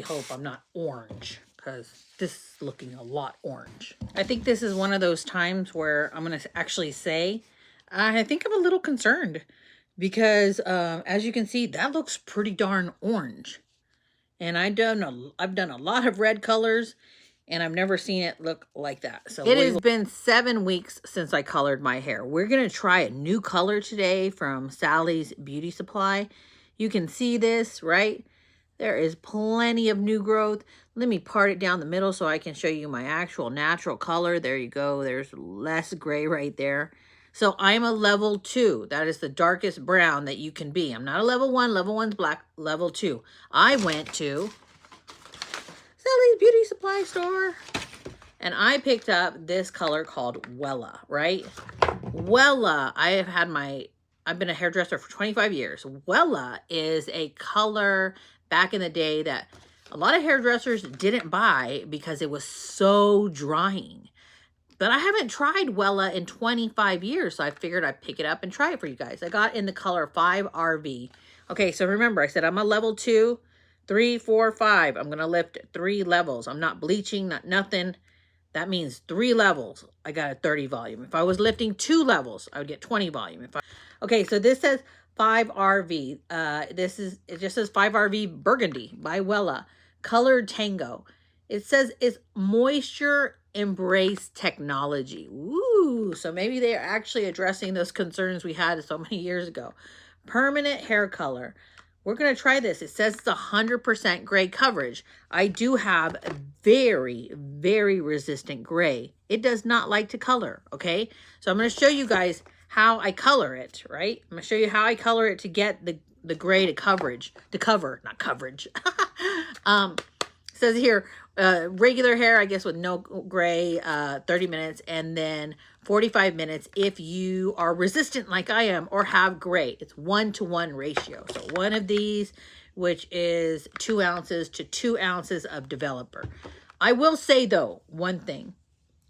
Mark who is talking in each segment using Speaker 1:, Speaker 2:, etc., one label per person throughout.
Speaker 1: I hope I'm not orange, because this is looking a lot orange. I think this is one of those times where I'm going to actually say, I think I'm a little concerned because as you can see, that looks pretty darn orange. And I've done a lot of red colors, and I've never seen it look like that. So it has been 7 weeks since I colored my hair. We're going to try a new color today from Sally's Beauty Supply. You can see this, right? There is plenty of new growth. Let me part it down the middle so I can show you my actual natural color. There you go. There's less gray right there. So I'm a level 2. That is the darkest brown that you can be. I'm not a level 1. Level 1's black. Level 2. I went to Sally's Beauty Supply store and I picked up this color called Wella, right? Wella, I've been a hairdresser for 25 years. Wella is a color back in the day that a lot of hairdressers didn't buy because it was so drying. But I haven't tried Wella in 25 years, so I figured I'd pick it up and try it for you guys. I got in the color 5RV. Okay, so remember, I said I'm a level 2, 3, 4, 5. I'm going to lift 3 levels. I'm not bleaching, not nothing. That means 3 levels. I got a 30 volume. If I was lifting 2 levels, I would get 20 volume. Okay, so this says 5RV. It just says 5RV Burgundy by Wella. Colored Tango. It says it's moisture embrace technology. Ooh, so maybe they're actually addressing those concerns we had so many years ago. Permanent hair color. We're going to try this. It says it's 100% gray coverage. I do have very, very resistant gray. It does not like to color, okay? So I'm going to show you guys how I color it, right? I'm going to show you how I color it to get the gray to cover, not coverage. Says here, regular hair, I guess, with no gray, 30 minutes, and then 45 minutes if you are resistant like I am or have gray. It's 1-to-1 ratio. So one of these, which is 2 ounces to 2 ounces of developer. I will say, though, one thing.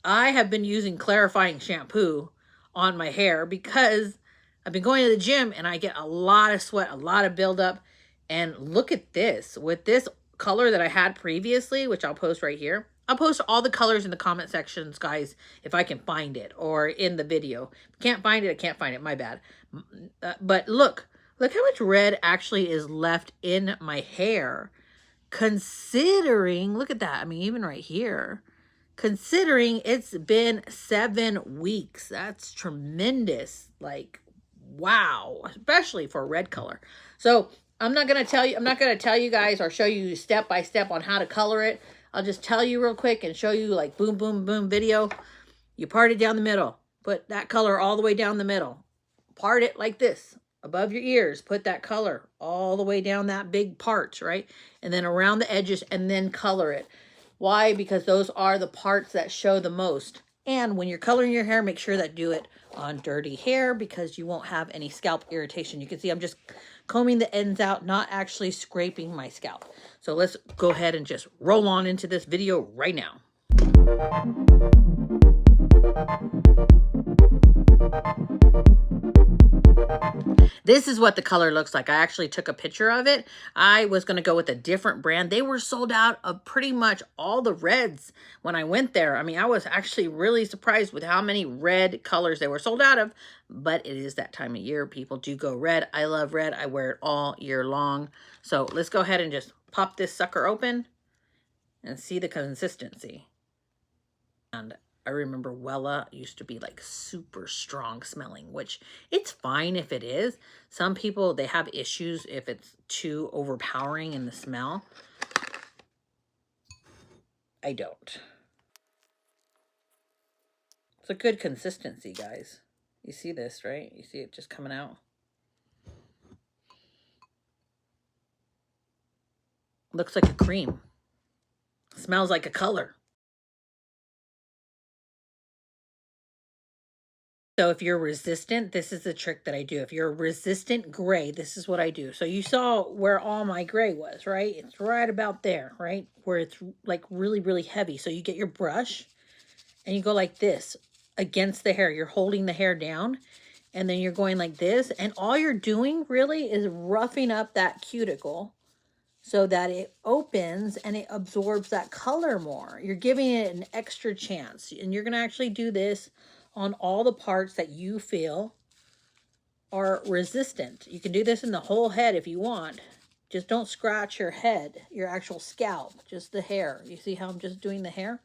Speaker 1: I have been using clarifying shampoo on my hair because I've been going to the gym and I get a lot of sweat, a lot of buildup. And look at this. With this color that I had previously, which I'll post right here. I'll post all the colors in the comment sections, guys, if I can find it, or in the video. If I can't find it, I can't find it. My bad. But look how much red actually is left in my hair. Considering, look at that. I mean, even right here. Considering it's been 7 weeks. That's tremendous. Like, wow. Especially for red color. So I'm not going to tell you guys or show you step by step on how to color it. I'll just tell you real quick and show you like boom, boom, boom video. You part it down the middle. Put that color all the way down the middle. Part it like this above your ears. Put that color all the way down that big part, right? And then around the edges and then color it. Why? Because those are the parts that show the most. And when you're coloring your hair, make sure that do it on dirty hair because you won't have any scalp irritation. You can see I'm just combing the ends out, not actually scraping my scalp. So let's go ahead and just roll on into this video right now. This is what the color looks like. I actually took a picture of it. I was going to go with a different brand. They were sold out of pretty much all the reds when I went there. I mean, I was actually really surprised with how many red colors they were sold out of. But it is that time of year. People do go red. I love red. I wear it all year long. So let's go ahead and just pop this sucker open and see the consistency. And I remember Wella used to be like super strong smelling, which it's fine if it is. Some people, they have issues if it's too overpowering in the smell. I don't. It's a good consistency, guys. You see this, right? You see it just coming out. Looks like a cream. Smells like a color. So if you're resistant, this is the trick that I do. If you're resistant gray, this is what I do. So you saw where all my gray was, right? It's right about there, right? Where it's like really, really heavy. So you get your brush and you go like this against the hair. You're holding the hair down and then you're going like this. And all you're doing really is roughing up that cuticle so that it opens and it absorbs that color more. You're giving it an extra chance, and you're going to actually do this on all the parts that you feel are resistant. You can do this in the whole head if you want. Just don't scratch your head, your actual scalp, just the hair. You see how I'm just doing the hair?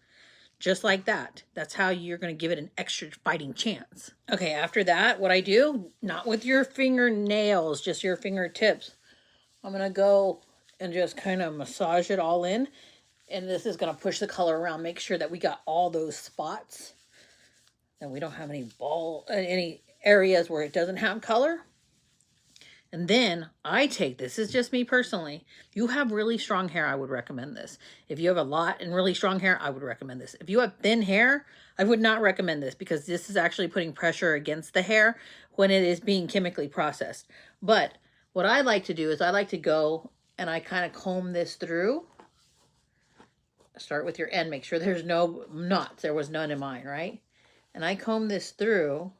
Speaker 1: Just like that. That's how you're going to give it an extra fighting chance. Okay, after that, what I do, not with your fingernails, just your fingertips. I'm going to go and just kind of massage it all in. And this is going to push the color around. Make sure that we got all those spots. And we don't have any areas where it doesn't have color. And then I take, this is just me personally. If you have really strong hair, I would recommend this. If you have a lot and really strong hair, I would recommend this. If you have thin hair, I would not recommend this because this is actually putting pressure against the hair when it is being chemically processed. But what I like to do is I like to go and I kind of comb this through. Start with your end. Make sure there's no knots. There was none in mine, right? And I comb this through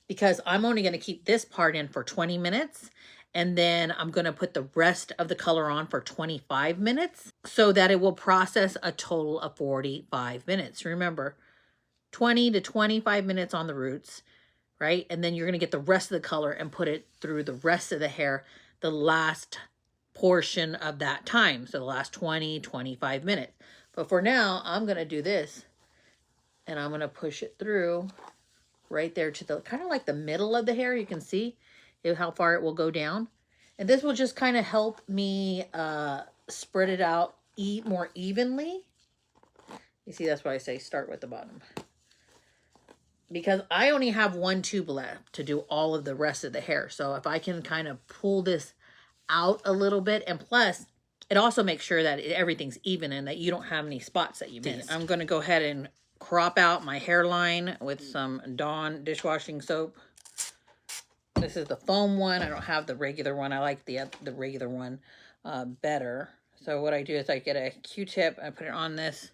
Speaker 1: because I'm only going to keep this part in for 20 minutes. And then I'm going to put the rest of the color on for 25 minutes so that it will process a total of 45 minutes. Remember, 20 to 25 minutes on the roots, right? And then you're going to get the rest of the color and put it through the rest of the hair, the last portion of that time. So the last 20, 25 minutes. But for now, I'm going to do this and I'm going to push it through right there to the kind of like the middle of the hair. You can see how far it will go down. And this will just kind of help me spread it out more evenly. You see, that's why I say start with the bottom. Because I only have one tube left to do all of the rest of the hair. So if I can kind of pull this out a little bit, and plus it also makes sure that everything's even and that you don't have any spots that you missed. I'm going to go ahead and crop out my hairline with some Dawn dishwashing soap. This is the foam one. I don't have the regular one. I like the regular one better. So what I do is I get a Q-tip, I put it on this,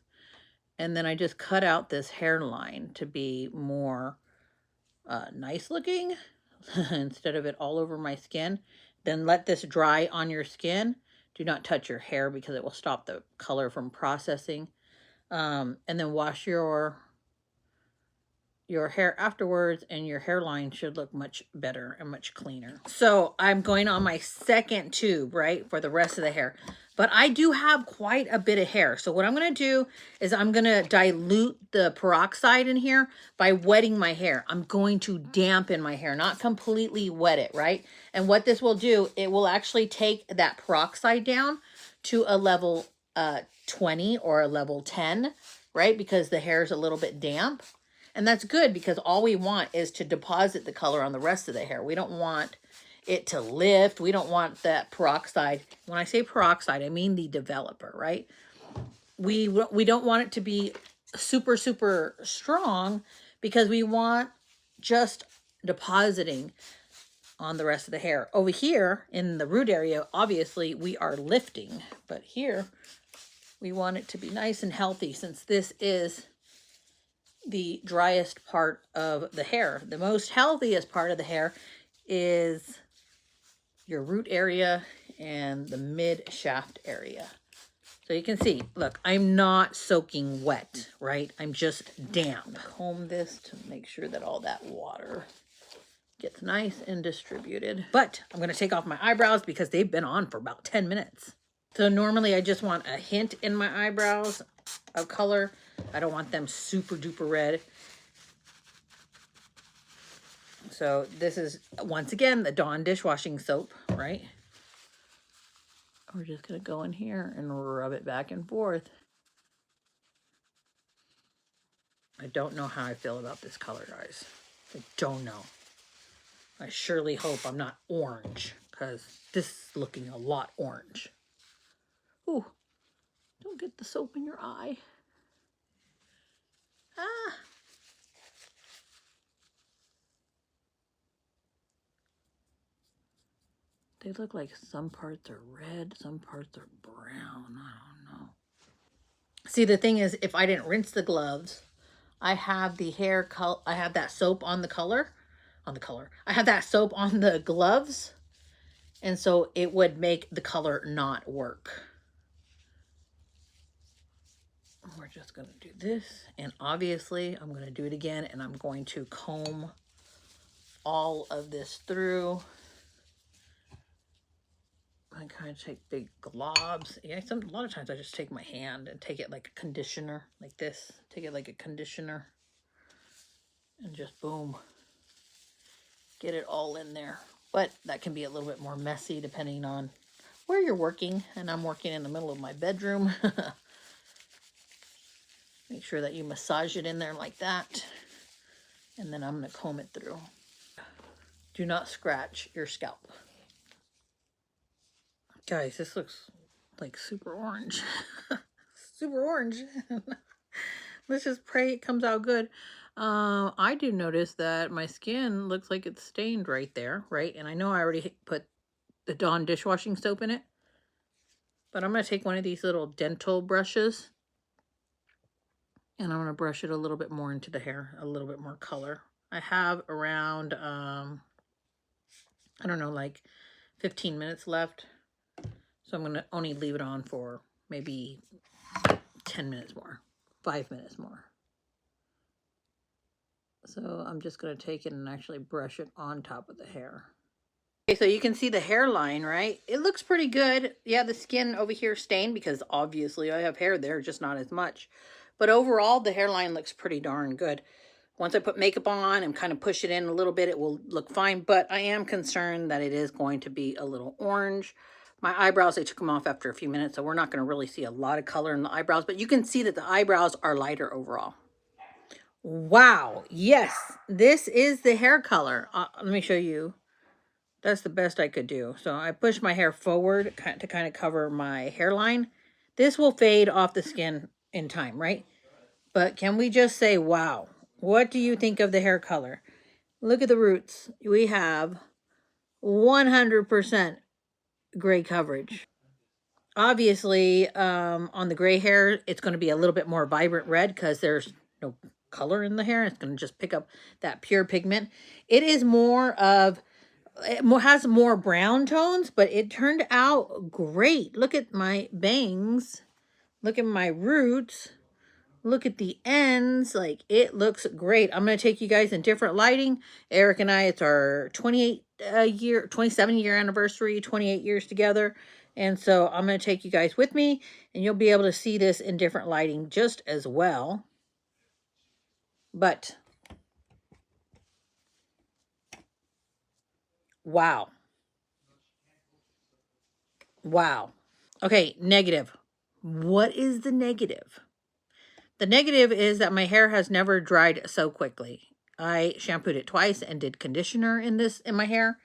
Speaker 1: and then I just cut out this hairline to be more nice looking instead of it all over my skin. Then let this dry on your skin. Do not touch your hair because it will stop the color from processing. And then wash your hair afterwards, and your hairline should look much better and much cleaner. So I'm going on my second tube, right, for the rest of the hair. But I do have quite a bit of hair. So what I'm going to do is I'm going to dilute the peroxide in here by wetting my hair. I'm going to dampen my hair, not completely wet it, right? And what this will do, it will actually take that peroxide down to a level 20 or a level 10, right? Because the hair is a little bit damp. And that's good because all we want is to deposit the color on the rest of the hair. We don't want it to lift. We don't want that peroxide. When I say peroxide, I mean the developer, right? We don't want it to be super, super strong because we want just depositing on the rest of the hair. Over here in the root area, obviously we are lifting, but here we want it to be nice and healthy since this is the driest part of the hair. The most healthiest part of the hair is your root area and the mid shaft area. So you can see, look, I'm not soaking wet, right? I'm just damp. Comb this to make sure that all that water gets nice and distributed. But I'm going to take off my eyebrows because they've been on for about 10 minutes. So normally I just want a hint in my eyebrows of color. I don't want them super duper red. So this is, once again, the Dawn dishwashing soap, right? We're just going to go in here and rub it back and forth. I don't know how I feel about this color, guys. I don't know. I surely hope I'm not orange because this is looking a lot orange. Ooh, don't get the soap in your eye. Ah. They look like some parts are red, some parts are brown. I don't know. See, the thing is, if I didn't rinse the gloves, I have the hair color. I have that soap on the color. I have that soap on the gloves, And so it would make the color not work. We're just going to do this. And obviously I'm going to do it again, and I'm going to comb all of this through. I kind of take big globs. Yeah, a lot of times I just take my hand and take it like a conditioner, like this. Take it like a conditioner and just boom, get it all in there. But that can be a little bit more messy depending on where you're working. And I'm working in the middle of my bedroom. Make sure that you massage it in there like that. And then I'm going to comb it through. Do not scratch your scalp. Guys, this looks like super orange. Super orange. Let's just pray it comes out good. I do notice that my skin looks like it's stained right there, right? And I know I already put the Dawn dishwashing soap in it. But I'm going to take one of these little dental brushes. And I'm going to brush it a little bit more into the hair. A little bit more color. I have around, I don't know, like 15 minutes left. So I'm going to only leave it on for maybe 10 minutes more. 5 minutes more. So I'm just going to take it and actually brush it on top of the hair. Okay, so you can see the hairline, right? It looks pretty good. Yeah, the skin over here stained because obviously I have hair there, just not as much. But overall, the hairline looks pretty darn good. Once I put makeup on and kind of push it in a little bit, it will look fine. But I am concerned that it is going to be a little orange. My eyebrows, I took them off after a few minutes, so we're not going to really see a lot of color in the eyebrows. But you can see that the eyebrows are lighter overall. Wow. Yes, this is the hair color. Let me show you. That's the best I could do. So I pushed my hair forward to kind of cover my hairline. This will fade off the skin in time, right? But can we just say, wow, what do you think of the hair color? Look at the roots. We have 100% gray coverage. Obviously, on the gray hair, it's going to be a little bit more vibrant red because there's no color in the hair. It's going to just pick up that pure pigment. It is more of, it has more brown tones, but it turned out great. Look at my bangs. Look at my roots. Look at the ends. Like, it looks great. I'm going to take you guys in different lighting. Eric and I, it's our 27 year anniversary, 28 years together. And so I'm going to take you guys with me, and you'll be able to see this in different lighting just as well. But wow. Wow. Okay, negative. What is the negative? The negative is that my hair has never dried so quickly. I shampooed it twice and did conditioner in my hair,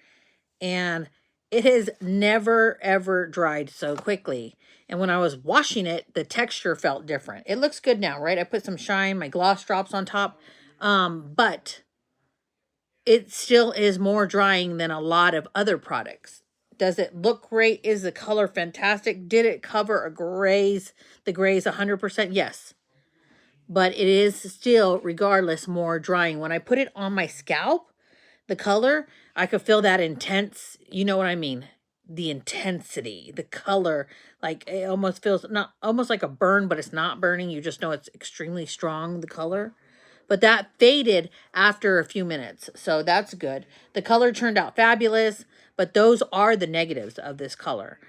Speaker 1: and it has never ever dried so quickly. And when I was washing it, the texture felt different. It looks good now, right? I put some shine, my gloss drops on top, but it still is more drying than a lot of other products. Does it look great? Is the color fantastic? Did it cover the grays 100%? Yes. But it is still, regardless, more drying. When I put it on my scalp, the color, I could feel that intense, you know what I mean? The intensity, the color, like it almost feels, not almost like a burn, but it's not burning. You just know it's extremely strong, the color. But that faded after a few minutes, so that's good. The color turned out fabulous, but those are the negatives of this color.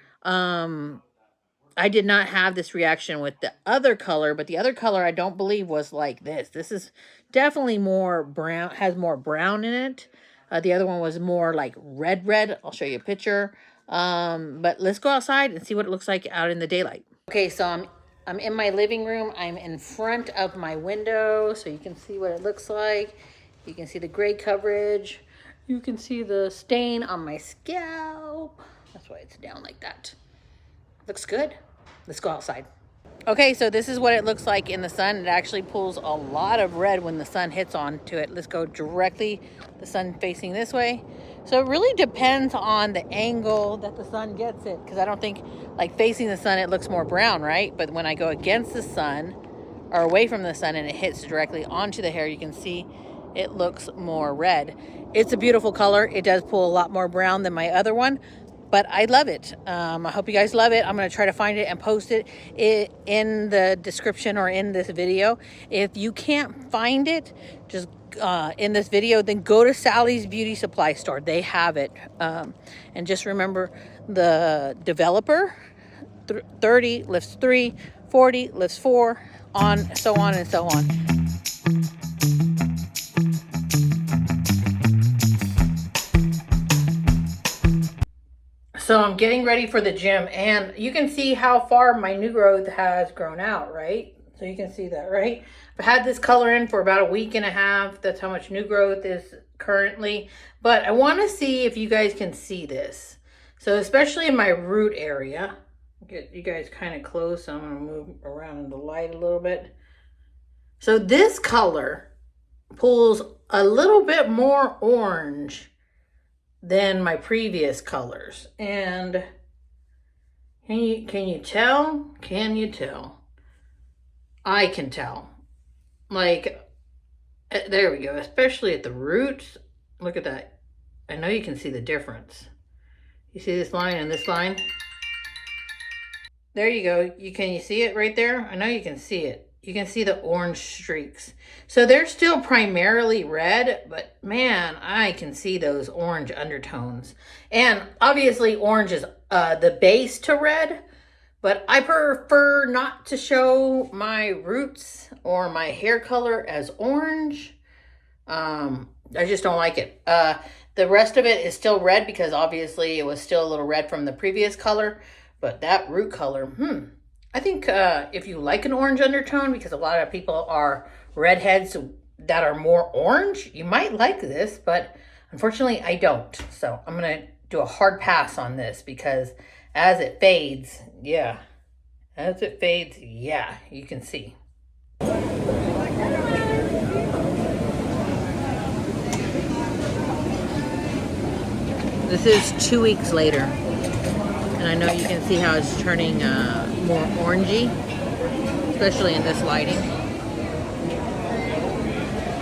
Speaker 1: I did not have this reaction with the other color, but the other color I don't believe was like this. This is definitely more brown, has more brown in it. The other one was more like red. I'll show you a picture. But let's go outside and see what it looks like out in the daylight. Okay, so I'm in my living room. I'm in front of my window, so you can see what it looks like. You can see the gray coverage. You can see the stain on my scalp. That's why it's down like that. Looks good. Let's go outside. Okay, so this is what it looks like in the sun. It actually pulls a lot of red when the sun hits onto it. Let's go directly, the sun facing this way. So it really depends on the angle that the sun gets it, because I don't think, like, facing the sun, it looks more brown, right? But when I go against the sun, or away from the sun, and it hits directly onto the hair, you can see it looks more red. It's a beautiful color. It does pull a lot more brown than my other one. but I love it. I hope you guys love it. I'm going to try to find it and post it in the description or in this video. If you can't find it, just in this video, then go to Sally's Beauty Supply Store. They have it. And just remember the developer, 30 lifts 3, 40 lifts 4, so on and so on. So I'm getting ready for the gym, and you can see how far my new growth has grown out, right? So you can see that, right? I've had this color in for about a week and a half. That's how much new growth is currently. But I want to see if you guys can see this. So especially in my root area, get you guys kind of close. So I'm going to move around in the light a little bit. So this color pulls a little bit more orange than my previous colors. And can you tell? Can you tell? I can tell. Like, there we go. Especially at the roots. Look at that. I know you can see the difference. You see this line and this line? There you go. Can you see it right there? I know you can see it. You can see the orange streaks. So they're still primarily red, but man, I can see those orange undertones. And obviously orange is the base to red, but I prefer not to show my roots or my hair color as orange. I just don't like it. The rest of it is still red because obviously it was still a little red from the previous color, but that root color, I think if you like an orange undertone, because a lot of people are redheads that are more orange, you might like this, but unfortunately I don't. So I'm going to do a hard pass on this because as it fades, yeah, you can see. This is 2 weeks later. And I know you can see how it's turning more orangey, especially in this lighting.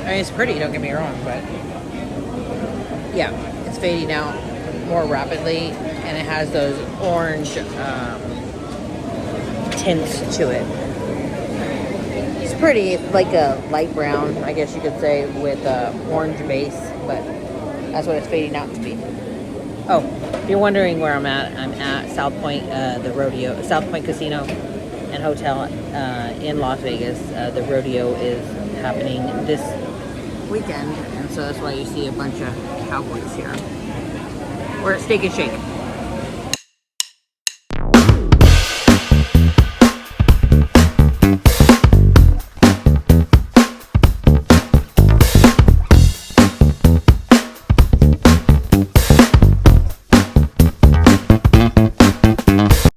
Speaker 1: I mean, it's pretty, don't get me wrong, but yeah, it's fading out more rapidly, and it has those orange tints to it. It's pretty, like a light brown, I guess you could say, with orange base, but that's what it's fading out to be. Oh, if you're wondering where I'm at South Point, the rodeo, South Point Casino and Hotel in Las Vegas. The rodeo is happening this weekend, and so that's why you see a bunch of cowboys here. We're at Steak and Shake.